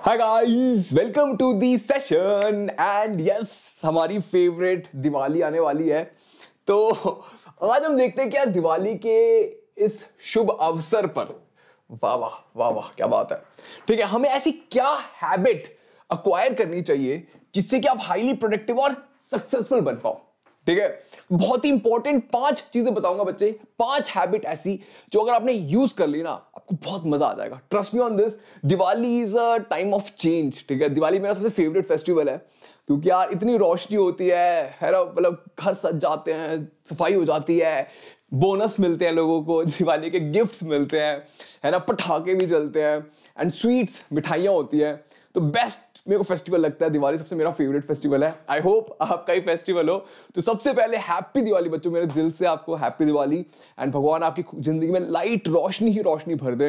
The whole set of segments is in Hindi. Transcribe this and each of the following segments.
Hi guys, welcome to the session and yes, हमारी फेवरेट दिवाली आने वाली है। तो आज हम देखते हैं क्या दिवाली के इस शुभ अवसर पर, वाह वाह वाह वाह क्या बात है। ठीक है, हमें ऐसी क्या हैबिट अक्वायर करनी चाहिए जिससे कि आप हाईली प्रोडक्टिव और सक्सेसफुल बन पाओ। ठीक है, बहुत ही इंपॉर्टेंट 5 चीजें बताऊंगा बच्चे, 5 हैबिट ऐसी जो अगर आपने यूज कर ली ना आपको बहुत मजा आ जाएगा। Trust me on this, Diwali is a time of change. ठीक है, दिवाली मेरा सबसे फेवरेट फेस्टिवल है क्योंकि यार इतनी रोशनी होती है ना, मतलब घर सज जाते हैं, सफाई हो जाती है, बोनस मिलते हैं लोगों को, दिवाली के गिफ्ट्स मिलते हैं, है ना, पटाखे भी जलते हैं एंड स्वीट्स मिठाइयाँ होती है। तो बेस्ट मेरे को फेस्टिवल लगता है दिवाली, सबसे मेरा फेवरेट फेस्टिवल है। आई होप आपका ही फेस्टिवल हो। तो सबसे पहले हैप्पी दिवाली बच्चों, मेरे दिल से आपको हैप्पी दिवाली एंड भगवान आपकी जिंदगी में लाइट रोशनी ही रोशनी भर दे,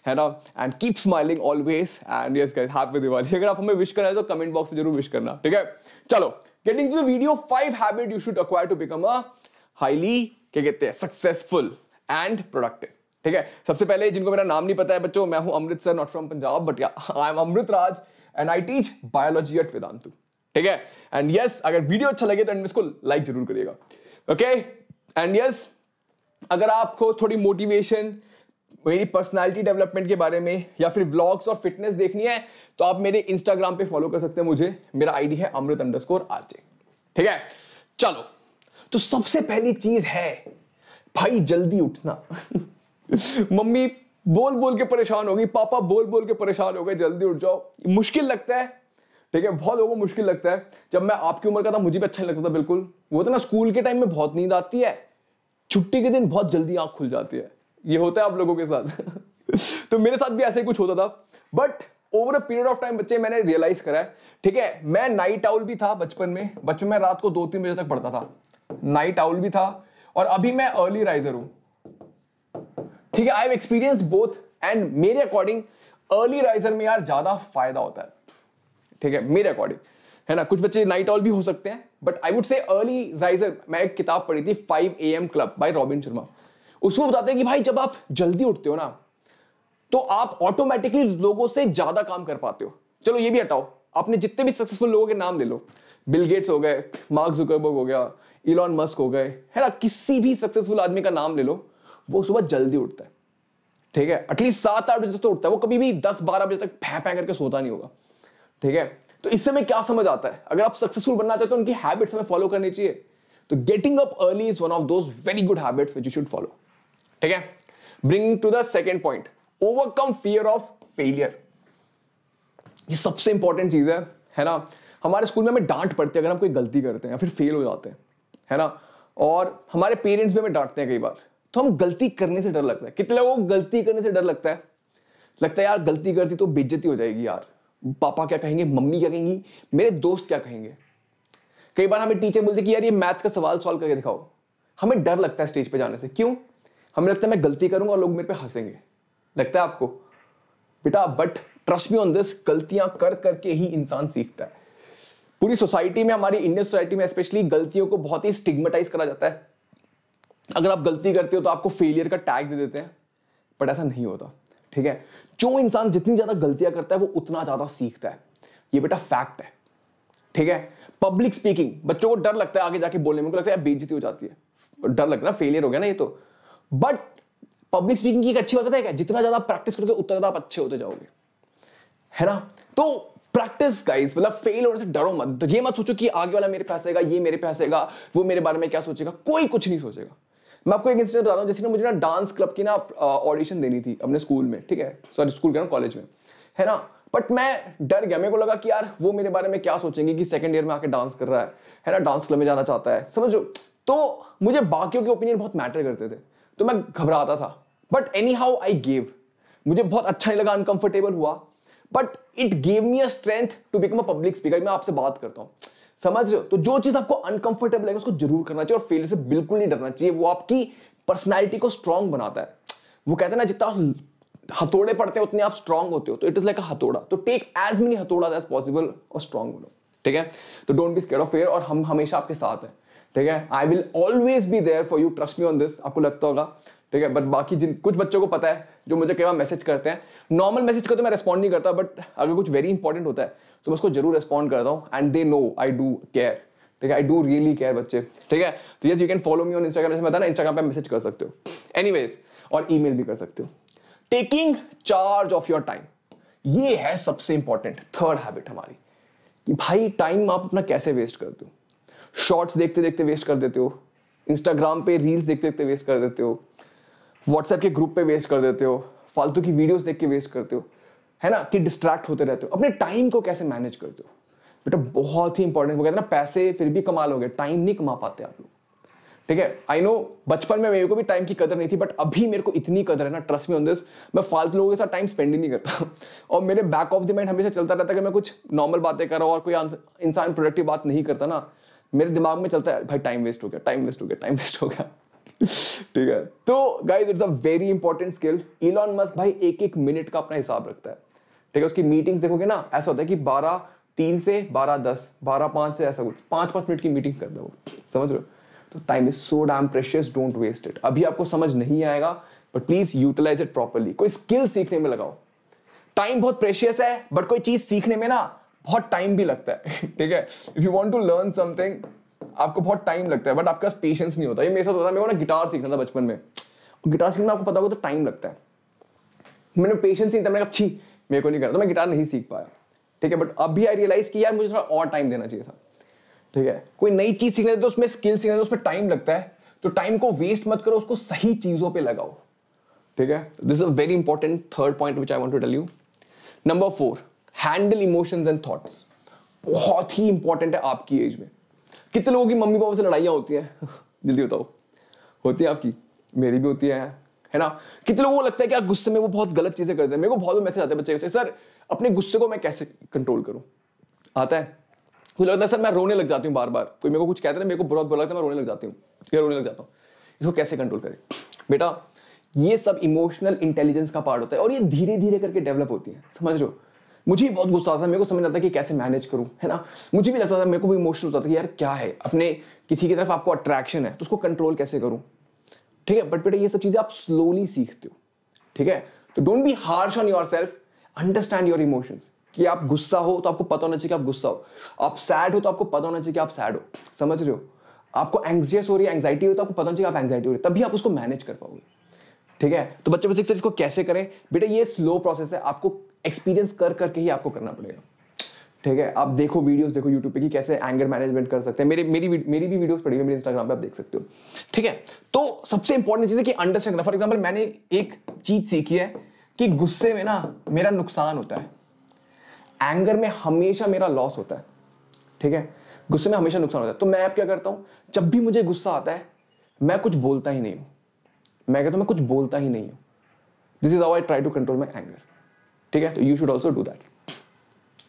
है ना, and keep smiling always and yes guys, happy Diwali. अगर आप हमें विश करना है तो कमेंट बॉक्स में जरूर विश करना। ठीक है, चलो getting to the video. 5 habit you should acquire to become a highly, क्या कहते हैं, सक्सेसफुल एंड प्रोडक्टिव। ठीक है, सबसे पहले जिनको मेरा नाम नहीं पता है बच्चों, मैं हूं Amrit sir, not from Punjab but I am Amrit Raj and I teach biology at Vedantu. ठीक है, एंड यस, अगर वीडियो अच्छा लगे तो एंड में इसको लाइक जरूर करिएगा। ओके, एंड यस, अगर आपको थोड़ी मोटिवेशन मेरी पर्सनालिटी डेवलपमेंट के बारे में या फिर व्लॉग्स और फिटनेस देखनी है तो आप मेरे इंस्टाग्राम पे फॉलो कर सकते हैं मुझे। मेरा आईडी है amrit_rj। ठीक है, चलो, तो सबसे पहली चीज है भाई जल्दी उठना। मम्मी बोल बोल के परेशान हो गई, पापा बोल बोल के परेशान हो गए, जल्दी उठ जाओ। मुश्किल लगता है, ठीक है, बहुत लोगों को मुश्किल लगता है। जब मैं आपकी उम्र का था मुझे भी अच्छा नहीं लगता था बिल्कुल। वो तो ना, स्कूल के टाइम में बहुत नींद आती है, छुट्टी के दिन बहुत जल्दी आंख खुल जाती है। ये होता है आप लोगों के साथ। तो मेरे साथ भी ऐसे ही कुछ होता था, but over a period of time बच्चे मैंने रियलाइज करा है। ठीक है, मैं नाइट आउल भी था बचपन में मैं रात को 2-3 बजे तक पढ़ता था, नाइट आउल भी था, और अभी मैं अर्ली राइजर हूं। ठीक है, I have experienced both and मेरे अकॉर्डिंग अर्ली राइजर में यार ज्यादा फायदा होता है। ठीक है, मेरे अकॉर्डिंग, है ना, कुछ बच्चे नाइट ऑल भी हो सकते हैं बट आई वुड से अर्ली राइजर। मैं एक किताब पढ़ी थी 5 AM club bye robin Sharma. उसमें बताते हैं कि भाई जब आप जल्दी उठते हो ना तो आप ऑटोमेटिकली लोगों से ज्यादा काम कर पाते हो। चलो ये भी हटाओ, आपने जितने भी सक्सेसफुल लोगों के नाम ले लो, बिल गेट्स हो गए, मार्क जुकरबर्ग हो गया, इलॉन मस्क हो गए, है ना, किसी भी सक्सेसफुल आदमी का नाम ले लो, वो सुबह जल्दी उठता है। ठीक है, एटलीस्ट 7-8 बजे तक तो उठता है वो, कभी भी 10-12 बजे तक फै फै करके सोता नहीं होगा। ठीक है, तो इससे में क्या समझ आता है, अगर आप सक्सेसफुल बनना चाहते हो तो उनकी हैबिट्स हमें फॉलो करनी चाहिए। तो getting up early is one of those very good habits which you should follow. ठीक है, bringing to the second point, overcome fear of failure. ये सबसे इंपॉर्टेंट चीज है ना। हमारे स्कूल में हमें डांट पड़ती है अगर हम कोई गलती करते हैं या फिर फेल हो जाते हैं, है ना, और हमारे पेरेंट्स भी हमें डांटते हैं कई बार। तो हम गलती करने से डर लगता है। कितने लोगों को गलती करने से डर लगता है यार गलती करती तो बेइज्जती हो जाएगी यार, पापा क्या कहेंगे, मम्मी क्या कहेंगी, मेरे दोस्त क्या कहेंगे। कई बार हमें टीचर बोलते कि यार ये मैथ्स का सवाल सॉल्व करके दिखाओ। हमें डर लगता है स्टेज पे जाने से। क्यों? हमें लगता है मैं गलती करूंगा और लोग मेरे पे हंसेंगे। लगता है आपको बेटा, but trust me on this, गलतियां कर करके ही इंसान सीखता है। पूरी सोसाइटी में, हमारी इंडियन सोसाइटी में स्पेशली, गलतियों को बहुत ही स्टिग्मेटाइज करा जाता है। अगर आप गलती करते हो तो आपको फेलियर का टैग दे देते हैं, बट ऐसा नहीं होता। ठीक है, जो इंसान जितनी ज्यादा गलतियां करता है वो उतना ज्यादा सीखता है। ये बेटा फैक्ट है। ठीक है, पब्लिक स्पीकिंग, बच्चों को डर लगता है आगे जाके बोलने में, उनको लगता है बेइज्जती हो जाती है, डर लगता है फेलियर हो गया ना ये तो। बट पब्लिक स्पीकिंग की एक अच्छी बात है, जितना ज्यादा प्रैक्टिस करोगे उतना ज्यादा आप अच्छे होते जाओगे, है ना। तो प्रैक्टिस गाइस, मतलब फेल होने से डरो मत। ये मत सोचो कि आगे वाला मेरे पे हंसेगा, ये मेरे पे हंसेगा, वो मेरे बारे में क्या सोचेगा। कोई कुछ नहीं सोचेगा। मैं आपको एक इंसिडेंट बताता हूँ। जैसे ना मुझे ना डांस क्लब की ना ऑडिशन देनी थी अपने स्कूल में। ठीक है, सॉरी स्कूल के ना, कॉलेज में, है ना, बट मैं डर गया। मेरे को लगा कि यार वो मेरे बारे में क्या सोचेंगे कि सेकंड ईयर में आके डांस कर रहा है ना, डांस क्लब में जाना चाहता है, समझो। तो मुझे बाकियों के ओपिनियन बहुत मैटर करते थे, तो मैं घबराता था। But anyhow I gave. मुझे बहुत अच्छा नहीं लगा, अनकंफर्टेबल हुआ, but it gave me a strength to become a public speaker. मैं आपसे बात करता हूँ, समझ रहे हो। तो जो चीज आपको अनकंफर्टेबल लगे उसको जरूर करना चाहिए और फेल से बिल्कुल नहीं डरना चाहिए। वो आपकी पर्सनैलिटी को स्ट्रांग बनाता है। वो कहते हैं ना, जितना हथौड़े पड़ते हैं उतने आप स्ट्रांग होते हो। तो इट इज लाइक अ हथौड़ा। तो टेक एज मेनी हथौड़ा एज पॉसिबल और स्ट्रांग बनो। ठीक है, तो don't be scared of fear, और हम हमेशा आपके साथ हैं। ठीक है, I will always be there for you, trust me on this. आपको लगता होगा ठीक है, बट बाकी जिन कुछ बच्चों को पता है जो मुझे कई बार मैसेज करते हैं, नॉर्मल मैसेज को तो मैं रिस्पॉन्ड नहीं करता, बट अगर कुछ वेरी इंपॉर्टेंट होता है तो मैं उसको जरूर रिस्पॉन्ड करता हूँ, and they know I do care, ठीक है, आई डू रियली केयर बच्चे, ठीक है। तो yes, you can follow me on Instagram, जैसे बताया ना, इंस्टाग्राम पे मैसेज कर सकते हो, एनीवेज, और ईमेल भी कर सकते हो। Taking charge of your time, ये है सबसे इंपॉर्टेंट थर्ड हैबिट हमारी, कि भाई टाइम आप अपना कैसे वेस्ट करते हो। शॉर्ट्स देखते देखते वेस्ट कर देते हो, इंस्टाग्राम पे रील्स देखते देखते वेस्ट कर देते हो, व्हाट्सएप के ग्रुप पे वेस्ट कर देते हो, फालतू की वीडियोस देख के वेस्ट करते हो, है ना, कि डिस्ट्रैक्ट होते रहते हो। अपने टाइम को कैसे मैनेज करते हो बेटा, बहुत ही इंपॉर्टेंट। वो कहते हैं ना, पैसे फिर भी कमा लोगे, टाइम नहीं कमा पाते आप लोग, ठीक है। आई नो बचपन में मेरे को भी टाइम की कदर नहीं थी, बट अभी मेरे को इतनी कदर है ना, ट्रस्ट मी ऑन दिस, मैं फालतू लोगों के साथ टाइम स्पेंड ही नहीं करता और मेरे बैक ऑफ द माइंड हमेशा चलता रहता है कि मैं कुछ नॉर्मल बातें कर रहा हूँ और कोई इंसान प्रोडक्टिव बात नहीं करता ना, मेरे दिमाग में चलता है भाई टाइम वेस्ट हो गया, टाइम वेस्ट हो गया, टाइम वेस्ट हो गया ठीक है। तो guys, it's a very important skill. Elon Musk भाई एक एक मिनट का अपना हिसाब रखता है, ठीक है। उसकी मीटिंग्स देखोगे ना, ऐसा होता है कि 12:03 से 12:10, 12:05 से ऐसा कुछ 5-5 मिनट की मीटिंग्स करता है वो, समझ रहे हो। तो time is so damn precious, don't waste it. अभी आपको समझ नहीं आएगा, but please utilise it properly. कोई स्किल सीखने में लगाओ, टाइम बहुत प्रेशियस है, बट कोई चीज सीखने में ना बहुत टाइम भी लगता है ठीक है। If you want to learn something, आपको बहुत टाइम लगता है, बट आपके पास पेशेंस नहीं होता। ये मेरे साथ होता है। मेरे को ना गिटार सीखना था बचपन में, गिटार सीखना आपको पता होगा तो टाइम लगता है, मैंने पेशेंस नहीं था, मैंने कहा छी मेरे को नहीं करना, तो मैं गिटार नहीं सीख पाया, ठीक है। बट अभी आई रियलाइज कि यार मुझे थोड़ा और टाइम देना चाहिए था, ठीक है। कोई नई चीज सीखने तो उसमें स्किल सीखने तो उसमें टाइम लगता है, तो टाइम को वेस्ट मत करो, उसको सही चीजों पे लगाओ, ठीक है। This is a very important third point which I want to tell you. Number 4, handle emotions and thoughts. बहुत ही इंपॉर्टेंट है आपकी एज में। कितने लोगों की मम्मी पापा से लड़ाइयां होती हैं जल्दी बताओ, होती है आपकी, मेरी भी होती है ना। कितने लोगों को लगता है कि यार गुस्से में वो बहुत गलत चीजें करते हैं। मेरे को बहुत मैसेज आते हैं बच्चे से, सर अपने गुस्से को मैं कैसे कंट्रोल करूं, आता है। मुझे लगता है सर मैं रोने लग जाती हूँ बार बार, कोई मेरे को कुछ कहता है, मेरे को बुरा लगता है, मैं रोने लग जाती हूँ, या रोने लग जाता हूँ। इसको कैसे कंट्रोल करें बेटा, ये सब इमोशनल इंटेलिजेंस का पार्ट होता है, और ये धीरे धीरे करके डेवलप होती है, समझ रहे हो। मुझे भी बहुत गुस्सा आता था, मेरे को समझ आता कि कैसे मैनेज करूं, है ना। मुझे भी लगता था, मेरे को भी इमोशनल होता था कि यार क्या है, अपने किसी की तरफ आपको अट्रैक्शन है तो उसको कंट्रोल कैसे करूं, ठीक है। बट बेटा ये सब चीजें आप स्लोली सीखते हो, ठीक है। तो don't B harsh on yourself, understand your emotions. कि आप गुस्सा हो तो आपको पता होना चाहिए कि आप गुस्सा हो, आप सैड हो तो आपको पता होना चाहिए कि आप सैड हो, समझ रहे हो। आपको एंग्जियस हो रही है, एंग्जाइटी हो तो आपको पता होना चाहिए आप एंग्जाइटी हो रही है, तभी आप उसको मैनेज कर पाओगे, ठीक है। तो बच्चे बच्चे इसको कैसे करें बेटा, ये स्लो प्रोसेस है, आपको एक्सपीरियंस कर करके ही आपको करना पड़ेगा, ठीक है। आप देखो वीडियोस देखो यूट्यूब पे कि कैसे एंगर मैनेजमेंट कर सकते हैं। मेरी भी वीडियोस पड़ी है मेरे इंस्टाग्राम पे, आप देख सकते हो, ठीक है। तो सबसे इंपॉर्टेंट चीज है कि अंडरस्टैंड करना। फॉर एग्जांपल मैंने एक चीज सीखी है कि गुस्से में ना मेरा नुकसान होता है, एंगर में हमेशा मेरा लॉस होता है, ठीक है। गुस्से में हमेशा नुकसान होता है। तो मैं अब क्या करता हूं, जब भी मुझे गुस्सा आता है मैं कुछ बोलता ही नहीं हूं, मैं कहता हूं मैं कुछ बोलता ही नहीं हूं। This is how I try to control my anger, ठीक है। तो you should also do that,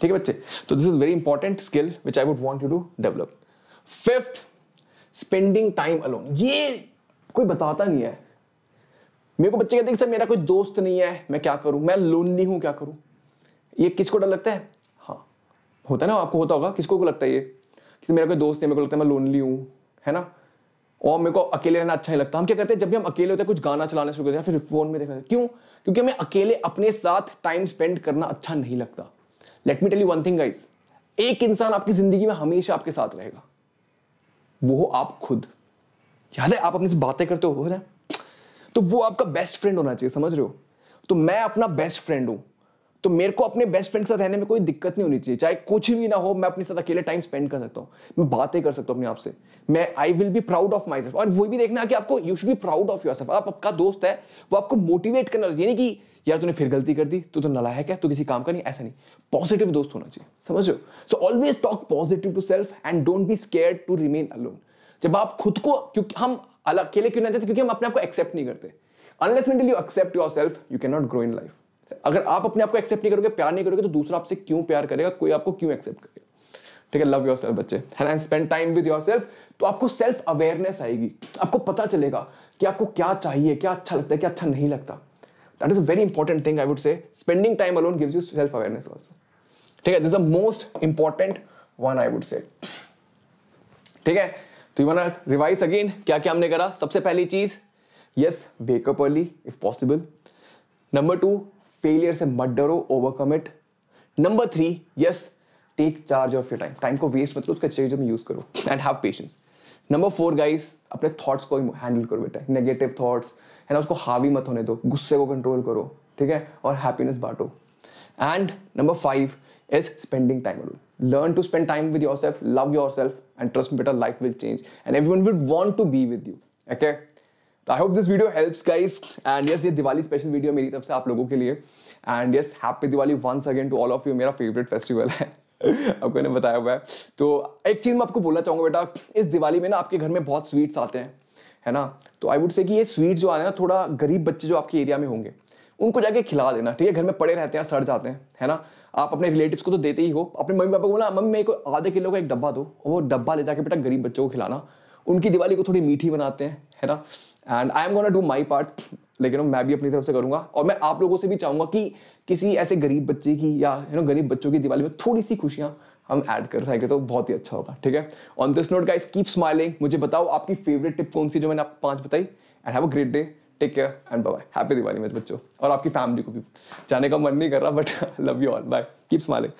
ठीक है बच्चे। तो this is very important skill which I would want you to develop. 5th, spending time alone. ये कोई बताता नहीं है मेरे को। बच्चे कहते हैं सर मेरा कोई दोस्त नहीं है, मैं क्या करूं, मैं लोनली हूं, क्या करूं। ये किसको डर लगता है, हाँ होता है ना, आपको होता होगा, किसको को लगता है ये कि मेरा कोई दोस्त है, मेरे को लगता है मैं लोनली हूं, है ना, और मेरे को अकेले रहना अच्छा नहीं लगता। हम क्या करते हैं, जब भी हम अकेले होते हैं कुछ गाना चलाना शुरू करते हैं, फिर फोन में देखना। क्यों? क्योंकि हमें अकेले अपने साथ टाइम स्पेंड करना अच्छा नहीं लगता। Let me tell you one thing guys, एक इंसान आपकी जिंदगी में हमेशा आपके साथ रहेगा, वो हो आप खुद। याद है आप अपने से बातें करते हो ना, तो वो आपका बेस्ट फ्रेंड होना चाहिए, समझ रहे हो। तो मैं अपना बेस्ट फ्रेंड हूं, तो मेरे को अपने बेस्ट फ्रेंड के साथ रहने में कोई दिक्कत नहीं होनी चाहिए। चाहे कुछ भी ना हो, मैं अपने साथ अकेले टाइम स्पेंड कर सकता हूं, मैं बातें कर सकता हूं अपने आप से। मैं I will be proud of my self. और वो भी देखना कि आपको, you should be proud of yourself. आप आपका दोस्त है, वो आपको मोटिवेट करना, ये नहीं कि यार तूने फिर गलती कर दी, तू तो नालायक है, तू किसी काम का नहीं, ऐसा नहीं। पॉजिटिव दोस्त होना चाहिए, समझ रहे हो। So always talk positive to self and don't be scared to remain alone. जब आप खुद को, क्योंकि हम अकेले क्यों ना चाहते, क्योंकि हम अपने आप को एक्सेप्ट नहीं करते। Unless until you accept yourself, you can not grow in life. अगर आप अपने आप को एक्सेप्ट नहीं करोगे, प्यार नहीं करोगे, तो दूसरा आपसे क्यों प्यार करेगा, कोई आपको क्यों एक्सेप्ट करेगा, ठीक है। लव योरसेल्फ बच्चे, and spend time with yourself. तो आपको सेल्फ अवेयरनेस आएगी, आपको पता चलेगा कि आपको क्या चाहिए, क्या अच्छा लगता है, क्या अच्छा नहीं लगता। That is a very important thing I would say. Spending time alone gives you self awareness also, ठीक है। This is the most important one I would say, ठीक है। तो you want to revise again, क्या क्या हमने करा। सबसे पहली चीज yes, wake up early if possible. Number 2, failure से मत डरो, overcome it. Number 3, yes, take charge of your time, time को वेस्ट मत करो, उसके अच्छे में यूज करो and have patience. Number 4 guys, अपने थॉट्स को हैंडल करो बेटा, नेगेटिव थॉट्स है ना, उसको हावी मत होने दो, गुस्से को कंट्रोल करो, ठीक है, और हैप्पीनेस बांटो। And number 5 is spending time alone, learn to spend time with yourself, love yourself and trust me बेटा, life will change and everyone will want to be with you. Okay, तो I hope this video helps guys and yes, ये दिवाली स्पेशल वीडियो मेरी तरफ से आप लोगों के लिए। And yes, happy Diwali once again to all of you, मेरा फेवरेट फेस्टिवल है आपको मैंने बताया हुआ है। तो एक चीज मैं आपको बोलना चाहूंगा बेटा, इस दिवाली में ना आपके घर में बहुत स्वीट्स आते हैं, है ना, तो आई वुड से कि ये स्वीट्स जो आते हैं ना, थोड़ा गरीब बच्चे जो आपके एरिया में होंगे उनको जाके खिला देना, ठीक है। घर में पड़े रहते हैं, सड़ जाते हैं, है ना। आप अपने रिलेटिव्स को तो देते ही हो, अपने मम्मी पापा को बोला मम्मी मेरे को आधे किलो का एक डब्बा दो, और वो डब्बा ले जाके बेटा गरीब बच्चों को खिलाना, उनकी दिवाली को थोड़ी मीठी बनाते हैं, है ना। And I am gonna do my part, लेकिन मैं भी अपनी तरफ से करूंगा, और मैं आप लोगों से भी चाहूंगा कि किसी ऐसे गरीब बच्चे की या गरीब बच्चों की दिवाली में थोड़ी सी खुशियां हम ऐड कर रहे हैं तो बहुत ही अच्छा होगा, ठीक है। On this note guys, keep smiling. मुझे बताओ आपकी फेवरेट टिप कौन सी जो मैंने आपको 5 बताई। And have a great day, take care and bye bye. Happy Diwali मेरे बच्चों, और आपकी फैमिली को भी। जाने का मन नहीं कर रहा but love you all, bye, keep smiling.